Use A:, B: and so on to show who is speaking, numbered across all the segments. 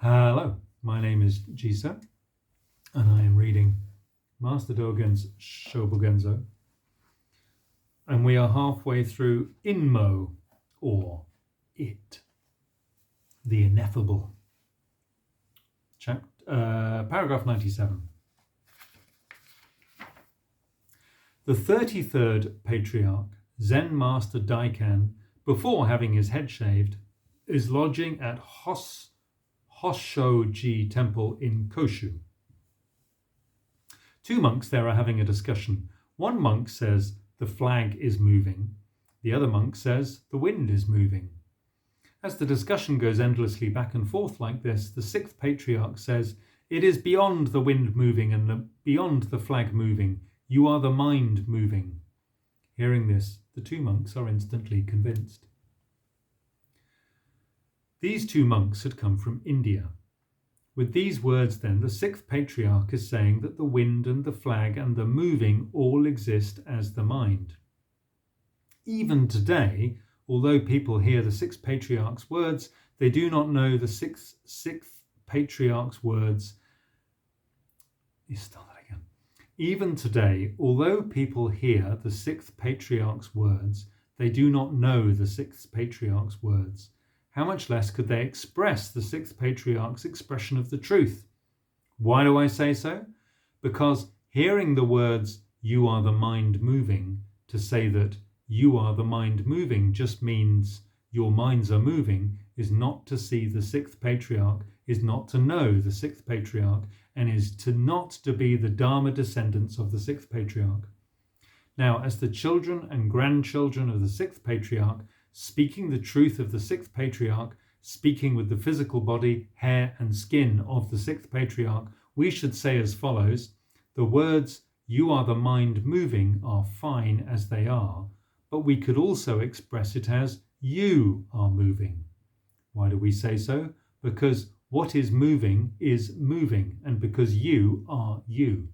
A: Hello, my name is Jisa, and I am reading Master Dōgen's Shōbōgenzō, and we are halfway through Inmo, or It, the Ineffable. Paragraph 97. The 33rd Patriarch, Zen Master Daikan, before having his head shaved, is lodging at Hosshoji Temple in Koshu. Two monks there are having a discussion. One monk says the flag is moving. The other monk says the wind is moving. As the discussion goes endlessly back and forth like this, the 6th Patriarch says, "It is beyond the wind moving and beyond the flag moving. You are the mind moving." Hearing this, the two monks are instantly convinced. These two monks had come from India. With these words then, the 6th Patriarch is saying that the wind and the flag and the moving all exist as the mind. Even today, although people hear the 6th Patriarch's words, they do not know the 6th Patriarch's words. Even today, although people hear the 6th Patriarch's words, they do not know the 6th Patriarch's words. How much less could they express the 6th Patriarch's expression of the truth? Why do I say so? Because hearing the words, "you are the mind moving," to say that you are the mind moving just means your minds are moving, is not to see the 6th Patriarch, is not to know the 6th Patriarch, and is not to be the Dharma descendants of the 6th Patriarch. Now, as the children and grandchildren of the 6th Patriarch, speaking the truth of the 6th Patriarch, speaking with the physical body, hair and skin of the 6th Patriarch, we should say as follows: the words, "you are the mind moving," are fine as they are, but we could also express it as "you are moving." Why do we say so? Because what is moving, and because you are you.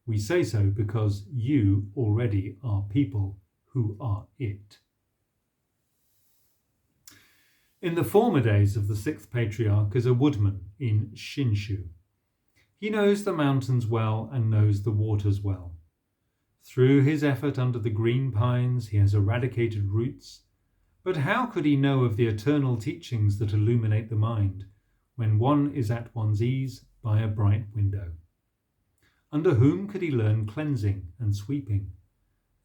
A: We say so because you already are people who are it. In the former days of the 6th Patriarch is a woodman in Shinshu. He knows the mountains well and knows the waters well. Through his effort under the green pines, he has eradicated roots. But how could he know of the eternal teachings that illuminate the mind, when one is at one's ease by a bright window? Under whom could he learn cleansing and sweeping?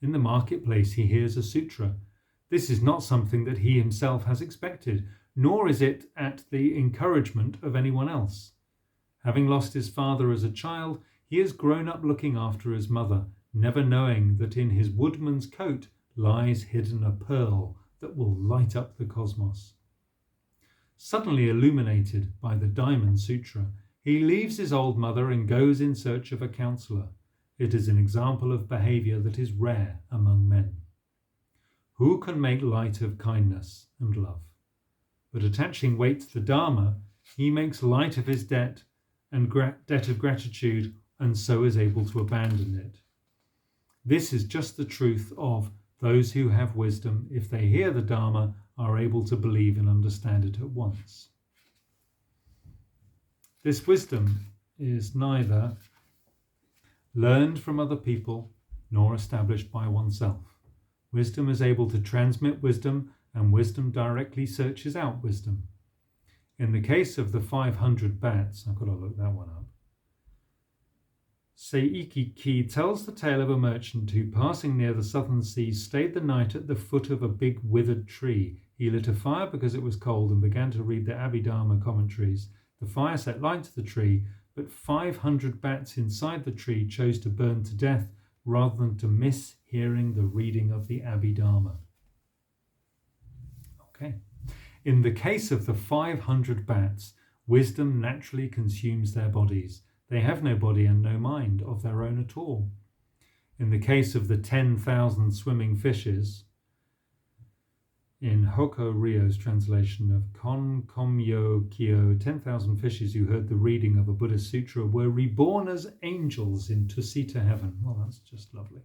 A: In the marketplace he hears a sutra. This is not something that he himself has expected, nor is it at the encouragement of anyone else. Having lost his father as a child, he has grown up looking after his mother, never knowing that in his woodman's coat lies hidden a pearl that will light up the cosmos. Suddenly illuminated by the Diamond Sutra, he leaves his old mother and goes in search of a counselor. It is an example of behavior that is rare among men. Who can make light of kindness and love? But attaching weight to the Dharma, he makes light of his debt and debt of gratitude, and so is able to abandon it. This is just the truth of those who have wisdom, if they hear the Dharma, are able to believe and understand it at once. This wisdom is neither learned from other people nor established by oneself. Wisdom is able to transmit wisdom, and wisdom directly searches out wisdom. In the case of the 500 bats, I've got to look that one up. Seiki-ki tells the tale of a merchant who, passing near the southern seas, stayed the night at the foot of a big withered tree. He lit a fire because it was cold and began to read the Abhidharma commentaries. The fire set light to the tree, but 500 bats inside the tree chose to burn to death rather than to miss hearing the reading of the Abhidharma. Okay. In the case of the 500 bats, wisdom naturally consumes their bodies. They have no body and no mind of their own at all. In the case of the 10,000 swimming fishes, in Hoko Ryo's translation of Kon Komyo Kyo, 10,000 fishes who heard the reading of a Buddhist sutra were reborn as angels in Tusita heaven. Well, that's just lovely.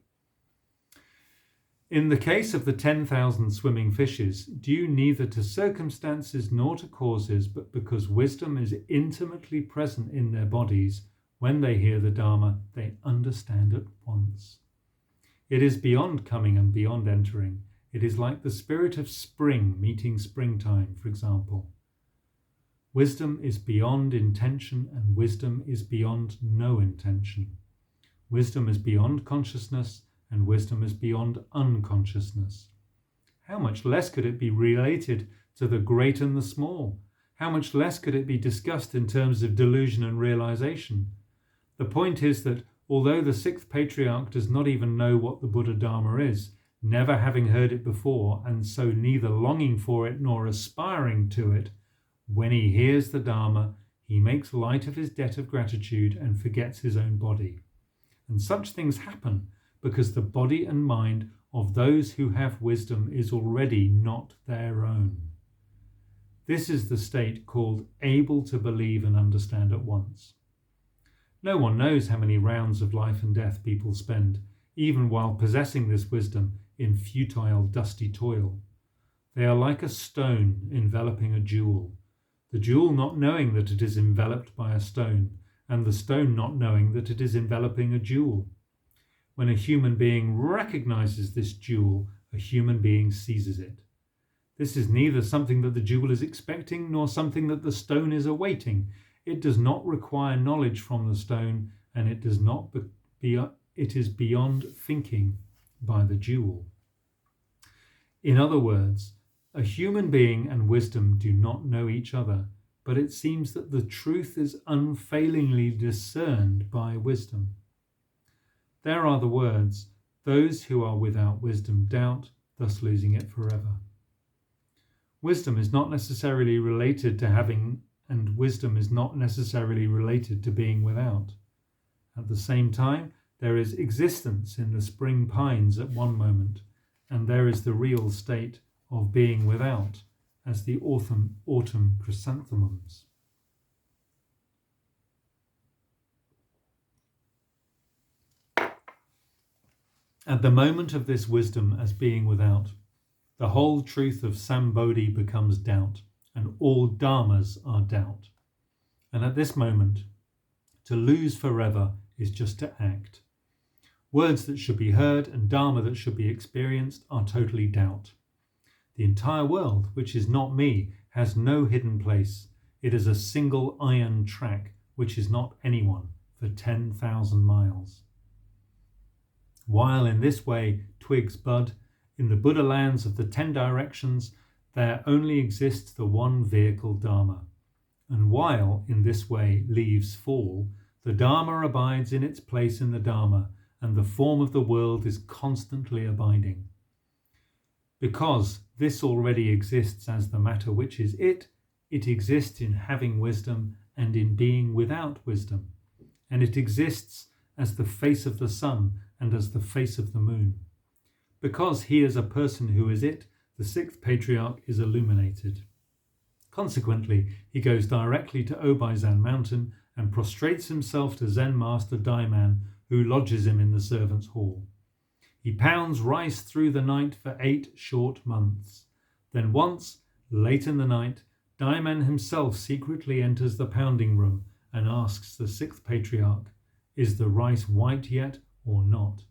A: In the case of the 10,000 swimming fishes, due neither to circumstances nor to causes, but because wisdom is intimately present in their bodies, when they hear the Dharma, they understand at once. It is beyond coming and beyond entering. It is like the spirit of spring meeting springtime, for example. Wisdom is beyond intention, and wisdom is beyond no intention. Wisdom is beyond consciousness, and wisdom is beyond unconsciousness. How much less could it be related to the great and the small? How much less could it be discussed in terms of delusion and realization? The point is that although the sixth patriarch does not even know what the Buddha Dharma is, never having heard it before, and so neither longing for it nor aspiring to it, when he hears the Dharma, he makes light of his debt of gratitude and forgets his own body. And such things happen because the body and mind of those who have wisdom is already not their own. This is the state called able to believe and understand at once. No one knows how many rounds of life and death people spend, even while possessing this wisdom, in futile, dusty toil. They are like a stone enveloping a jewel, the jewel not knowing that it is enveloped by a stone, and the stone not knowing that it is enveloping a jewel. When a human being recognizes this jewel, a human being seizes it. This is neither something that the jewel is expecting nor something that the stone is awaiting. It does not require knowledge from the stone, and it is beyond thinking by the jewel. In other words, a human being and wisdom do not know each other, but it seems that the truth is unfailingly discerned by wisdom. There are the words, "Those who are without wisdom doubt, thus losing it forever." Wisdom is not necessarily related to having, and wisdom is not necessarily related to being without. At the same time, there is existence in the spring pines at one moment, and there is the real state of being without, as the autumn chrysanthemums. At the moment of this wisdom as being without, the whole truth of Sambodhi becomes doubt, and all dharmas are doubt. And at this moment, to lose forever is just to act. Words that should be heard and dharma that should be experienced are totally doubt. The entire world, which is not me, has no hidden place. It is a single iron track, which is not anyone, for 10,000 miles. While in this way twigs bud, in the Buddha lands of the 10 directions, there only exists the one vehicle Dharma. And while in this way leaves fall, the Dharma abides in its place in the Dharma, and the form of the world is constantly abiding. Because this already exists as the matter which is it exists in having wisdom and in being without wisdom, and it exists as the face of the sun and as the face of the moon. Because he is a person who is it, the sixth patriarch is illuminated. Consequently, he goes directly to Obaizan mountain and prostrates himself to Zen master Daiman, who lodges him in the servants' hall. He pounds rice through the night for 8 short months. Then once, late in the night, Daiman himself secretly enters the pounding room and asks the sixth patriarch, "Is the rice white yet or not?"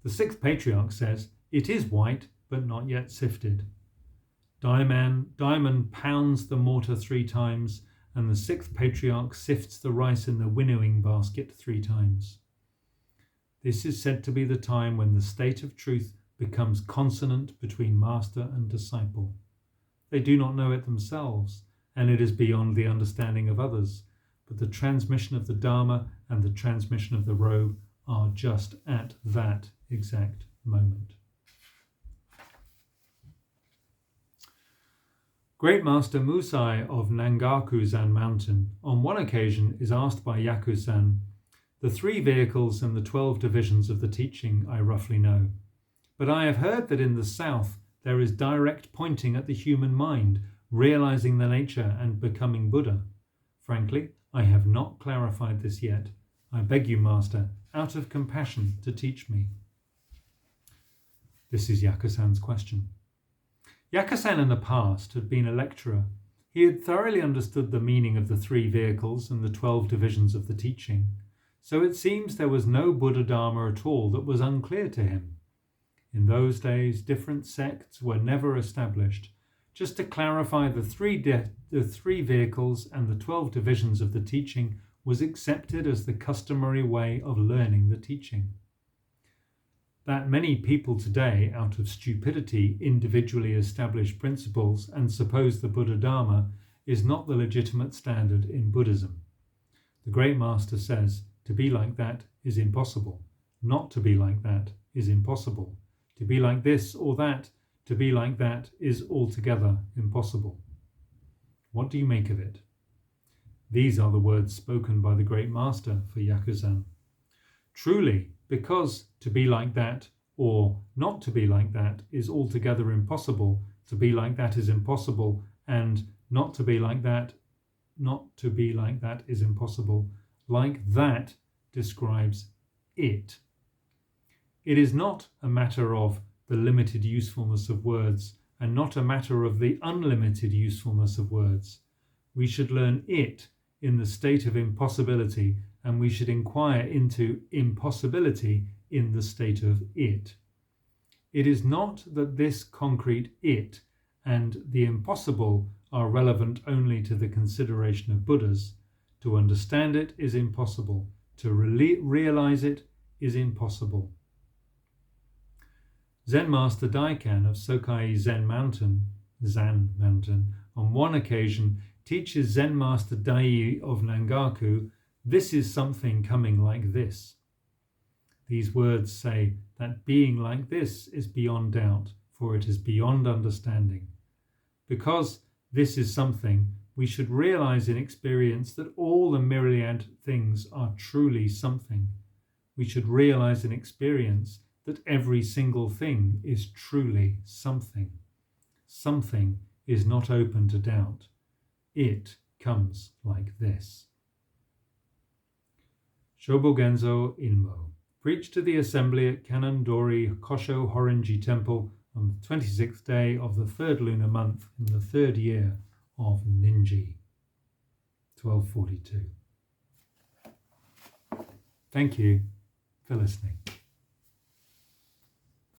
A: The sixth patriarch says, "It is white, but not yet sifted." Daiman pounds the mortar 3 times, and the sixth patriarch sifts the rice in the winnowing basket 3 times. This is said to be the time when the state of truth becomes consonant between master and disciple. They do not know it themselves, and it is beyond the understanding of others, but the transmission of the Dharma and the transmission of the robe are just at that exact moment. Great Master Musai of Nangaku-san Mountain on one occasion is asked by Yaku-san, "The 3 vehicles and the 12 divisions of the teaching I roughly know, but I have heard that in the south there is direct pointing at the human mind, realizing the nature and becoming Buddha. Frankly, I have not clarified this yet. I beg you, Master, out of compassion, to teach me." This is Yakusan's question. Yakusan in the past had been a lecturer. He had thoroughly understood the meaning of the 3 vehicles and the 12 divisions of the teaching, so it seems there was no Buddha Dharma at all that was unclear to him. In those days, different sects were never established. Just to clarify, the three vehicles and the 12 divisions of the teaching was accepted as the customary way of learning the teaching. That many people today, out of stupidity, individually establish principles and suppose the Buddha Dharma is not the legitimate standard in Buddhism. The Great Master says, to be like that is impossible. Not to be like that is impossible. To be like this or that, to be like that is altogether impossible. What do you make of it? These are the words spoken by the Great Master for Yakusan. Truly, because to be like that or not to be like that is altogether impossible, to be like that is impossible, and not to be like that is impossible. Like that describes it. It is not a matter of the limited usefulness of words and not a matter of the unlimited usefulness of words. We should learn it in the state of impossibility, and we should inquire into impossibility in the state of it. It is not that this concrete it and the impossible are relevant only to the consideration of Buddhas. To understand it is impossible. To realize it is impossible. Zen Master Daikan of Sokai Zan Mountain, on one occasion teaches Zen Master Dai of Nangaku, this is something coming like this. These words say that being like this is beyond doubt, for it is beyond understanding. Because this is something, we should realize in experience that all the myriad things are truly something. We should realize in experience that every single thing is truly something. Something is not open to doubt. It comes like this. Shōbōgenzō Inmo, preached to the assembly at Kannon-dori Kosho Horinji Temple on the 26th day of the 3rd lunar month in the 3rd year of Ninji, 1242. Thank you for listening.